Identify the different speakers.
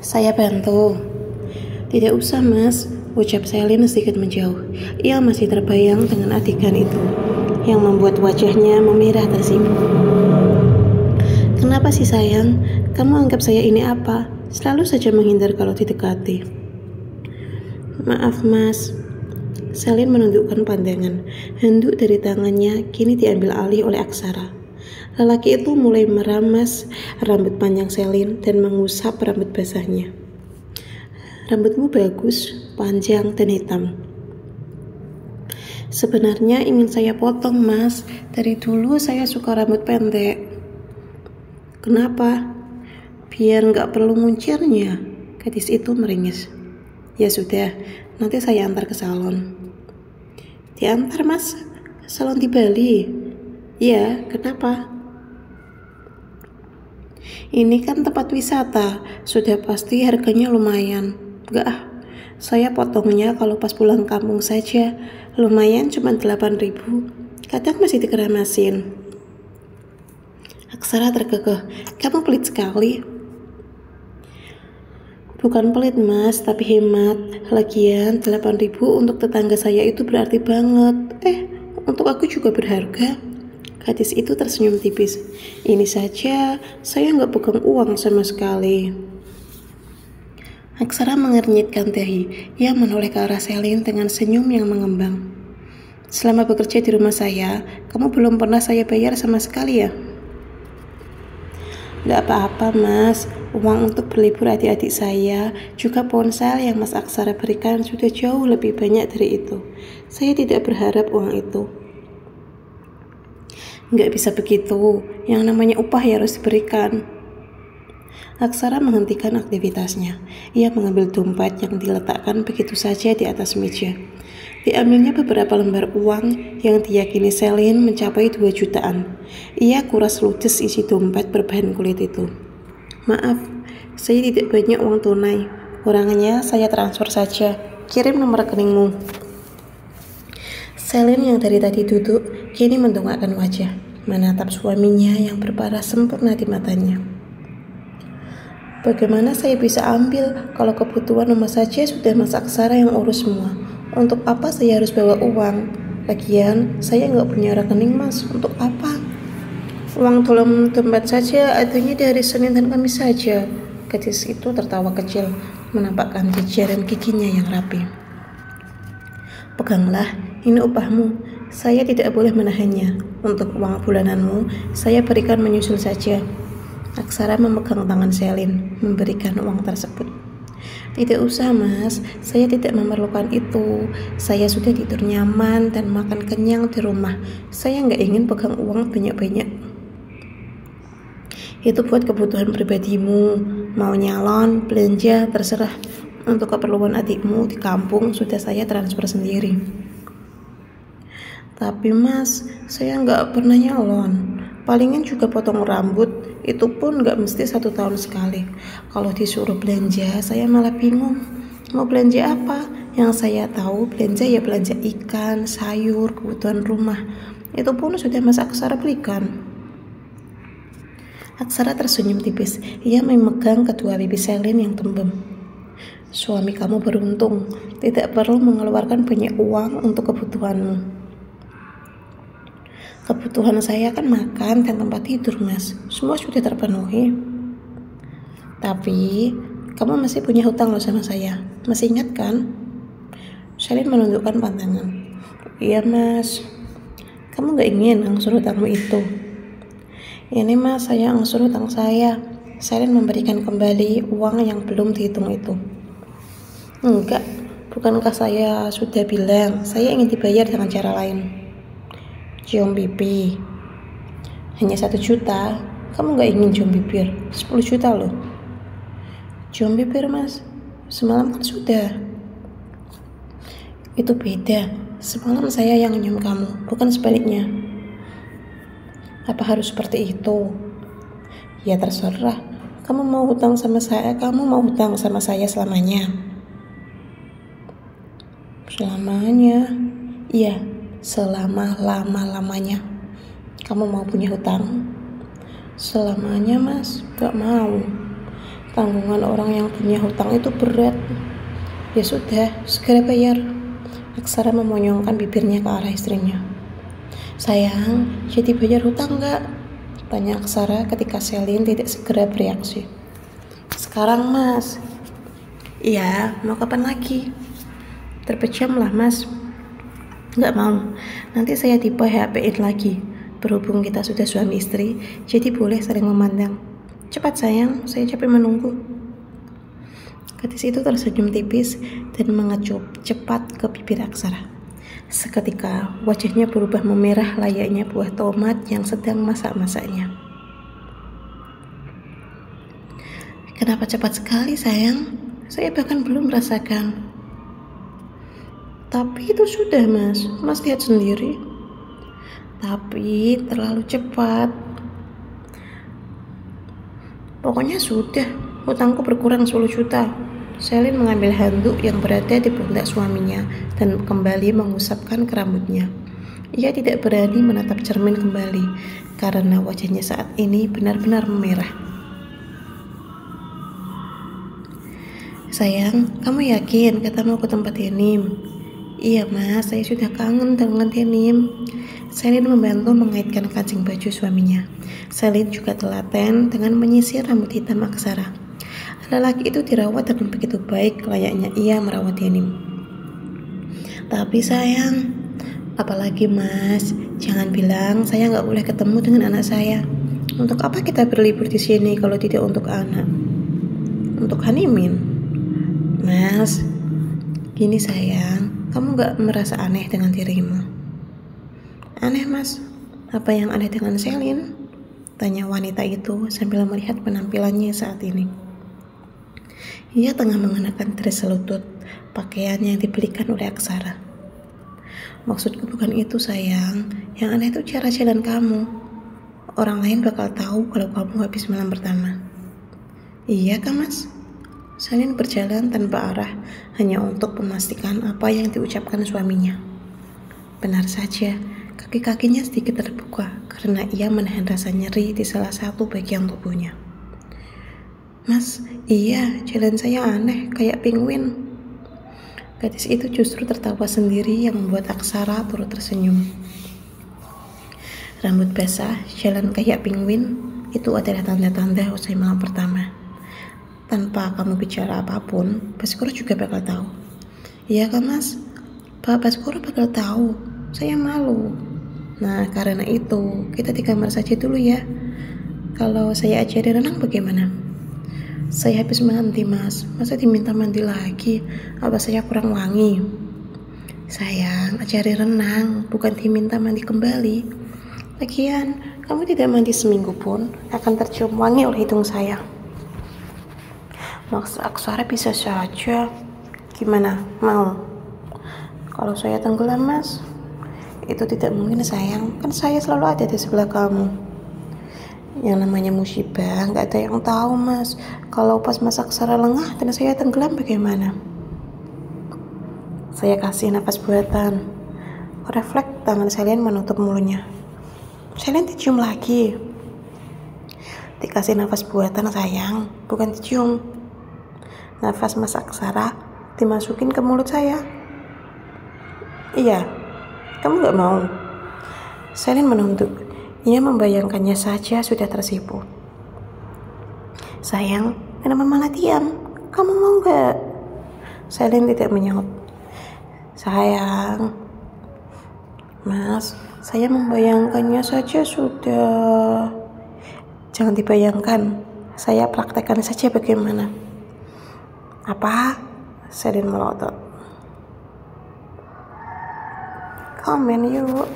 Speaker 1: Saya bantu. Tidak usah mas, ucap Selin sedikit menjauh. Ia masih terbayang dengan adegan itu, yang membuat wajahnya memerah tersipu. Kenapa sih sayang? Kamu anggap saya ini apa? Selalu saja menghindar kalau didekati. Maaf mas. Selin menundukkan pandangan. Handuk dari tangannya kini diambil alih oleh Aksara. Lelaki itu mulai meramas rambut panjang Selin dan mengusap rambut basahnya. Rambutmu bagus, panjang dan hitam. Sebenarnya ingin saya potong mas. Dari dulu saya suka rambut pendek. Kenapa? Biar nggak perlu nguncirnya. Gadis itu meringis. Ya sudah, nanti saya antar ke salon. Diantar mas? Salon di Bali? Ya, kenapa? Ini kan tempat wisata, sudah pasti harganya lumayan. Enggak, saya potongnya kalau pas pulang kampung saja. Lumayan cuma 8.000. Kadang masih dikeramasin. Aksara terkekeh. Kamu pelit sekali. Bukan pelit mas, tapi hemat. Lagian 8.000 untuk tetangga saya itu berarti banget. Untuk aku juga berharga. Gadis itu tersenyum tipis. Ini saja saya nggak pegang uang sama sekali. Aksara mengernyitkan dahi. Ia menoleh ke arah Selin dengan senyum yang mengembang. Selama bekerja di rumah saya, kamu belum pernah saya bayar sama sekali ya? Nggak apa-apa mas, uang untuk berlibur adik-adik saya, juga ponsel yang mas Aksara berikan sudah jauh lebih banyak dari itu. Saya tidak berharap uang itu. Nggak bisa begitu, yang namanya upah ya harus diberikan. Aksara menghentikan aktivitasnya. Ia mengambil dompet yang diletakkan begitu saja di atas meja. Diambilnya beberapa lembar uang yang diyakini Selin mencapai 2 jutaan. Ia kuras ludes isi dompet berbahan kulit itu. Maaf, saya tidak banyak uang tunai. Kurangnya saya transfer saja. Kirim nomor rekeningmu. Selin yang dari tadi duduk, kini mendongakkan wajah, menatap suaminya yang berparas sempurna di matanya. Bagaimana saya bisa ambil kalau kebutuhan rumah saja sudah mas Aksara yang urus semua? Untuk apa saya harus bawa uang? Lagian saya nggak punya rekening mas, untuk apa? Uang dalam dompet saja adanya dari Senin dan Kamis saja. Gadis itu tertawa kecil, menampakkan jajaran giginya yang rapi. Peganglah, ini upahmu. Saya tidak boleh menahannya. Untuk uang bulananmu, saya berikan menyusul saja. Aksara memegang tangan Selin, memberikan uang tersebut. Tidak usah mas, saya tidak memerlukan itu. Saya sudah tidur nyaman dan makan kenyang di rumah. Saya nggak ingin pegang uang banyak-banyak. Itu buat kebutuhan pribadimu. Mau nyalon, belanja, terserah. Untuk keperluan adikmu di kampung sudah saya transfer sendiri. Tapi mas, saya nggak pernah nyalon. Palingan juga potong rambut, itu pun nggak mesti 1 tahun sekali. Kalau disuruh belanja, saya malah bingung. Mau belanja apa? Yang saya tahu belanja ya belanja ikan, sayur, kebutuhan rumah. Itu pun sudah mas Aksara belikan. Aksara tersenyum tipis. Ia memegang kedua pipi Selin yang tembem. Suami kamu beruntung, tidak perlu mengeluarkan banyak uang untuk kebutuhanmu. Kebutuhan saya kan makan dan tempat tidur mas. Semua sudah terpenuhi. Tapi kamu masih punya hutang loh sama saya. Masih ingat kan? Selin menundukkan pandangan. Iya mas. Kamu gak ingin angsur hutangmu itu? Ini mas, saya angsur hutang saya. Selin memberikan kembali uang yang belum dihitung itu. Enggak, bukankah saya sudah bilang saya ingin dibayar dengan cara lain? Cium pipi. Hanya 1 juta. Kamu gak ingin cium bibir? 10 juta loh. Cium bibir mas. Semalam kan sudah. Itu beda. Semalam saya yang nyium kamu, bukan sebaliknya. Apa harus seperti itu? Ya terserah. Kamu mau hutang sama saya, kamu mau hutang sama saya selamanya. Selamanya? Iya. Selama-lama-lamanya. Kamu mau punya hutang? Selamanya mas, gak mau. Tanggungan orang yang punya hutang itu berat. Ya sudah, segera bayar. Aksara memonyongkan bibirnya ke arah istrinya. Sayang, jadi bayar hutang nggak? Tanya Aksara ketika Selin tidak segera bereaksi. Sekarang mas. Iya, mau kapan lagi? Terpejamlah mas. Nggak mau, nanti saya di-PHP-in lagi. Berhubung kita sudah suami istri, jadi boleh saling memandang. Cepat sayang, saya capek menunggu. Gadis itu tersenyum tipis dan mengecup cepat ke bibir Aksara. Seketika wajahnya berubah memerah layaknya buah tomat yang sedang masak-masaknya. Kenapa cepat sekali sayang? Saya bahkan belum merasakan. Tapi itu sudah mas lihat sendiri. Tapi terlalu cepat. Pokoknya sudah, hutangku berkurang 10 juta. Selin mengambil handuk yang berada di pundak suaminya dan kembali mengusapkan ke rambutnya. Ia tidak berani menatap cermin kembali karena wajahnya saat ini benar-benar memerah. Sayang, kamu yakin kita mau ke tempat denim? Iya mas, saya sudah kangen dengan denim. Selin membantu mengaitkan kancing baju suaminya. Selin juga telaten dengan menyisir rambut hitam Aksara. Lelaki itu dirawat dengan begitu baik layaknya ia merawat denim. Tapi sayang, apalagi mas, jangan bilang saya nggak boleh ketemu dengan anak saya. Untuk apa kita berlibur di sini kalau tidak untuk anak? Untuk honeymoon. Mas, gini sayang, kamu nggak merasa aneh dengan dirimu? Aneh mas, apa yang aneh dengan Selin? Tanya wanita itu sambil melihat penampilannya saat ini. Ia tengah mengenakan dress selutut, pakaian yang dibelikan oleh Aksara. Maksudku bukan itu sayang, yang aneh itu cara jalan kamu. Orang lain bakal tahu kalau kamu habis malam pertama. Iya kan mas? Selin berjalan tanpa arah hanya untuk memastikan apa yang diucapkan suaminya. Benar saja, kaki-kakinya sedikit terbuka karena ia menahan rasa nyeri di salah satu bagian tubuhnya. Mas, iya, jalan saya aneh, kayak penguin. Gadis itu justru tertawa sendiri yang membuat Aksara turut tersenyum. Rambut basah, jalan kayak penguin, itu adalah tanda-tanda usai malam pertama. Tanpa kamu bicara apapun, Baskoro juga bakal tahu. Iya kan mas? Pak Baskoro bakal tahu. Saya malu. Nah karena itu kita di kamar saja dulu ya. Kalau saya ajari renang bagaimana? Saya habis mandi mas. Masa diminta mandi lagi? Apa saya kurang wangi? Sayang, ajari renang, bukan diminta mandi kembali. Lagian, kamu tidak mandi seminggu pun akan tercium wangi oleh hidung saya. Maksud Aksara bisa saja. Gimana? Mau? Kalau saya tenggelam mas? Itu tidak mungkin sayang. Kan saya selalu ada di sebelah kamu. Yang namanya musibah gak ada yang tahu mas. Kalau pas mas Aksara lengah dan saya tenggelam bagaimana? Saya kasih nafas buatan. Refleks tangan Selin menutup mulutnya. Selin dicium lagi. Dikasih nafas buatan sayang, bukan dicium. Nafas mas Aksara dimasukin ke mulut saya. Iya, kamu gak mau? Selin menunduk. Ia membayangkannya saja sudah tersipu. Sayang, kenapa malah diam? Kamu mau gak? Selin tidak menyaut. Sayang, mas, saya membayangkannya saja sudah. Jangan dibayangkan, saya praktekkan saja bagaimana. Apa? Selin melotot. Komen yuk.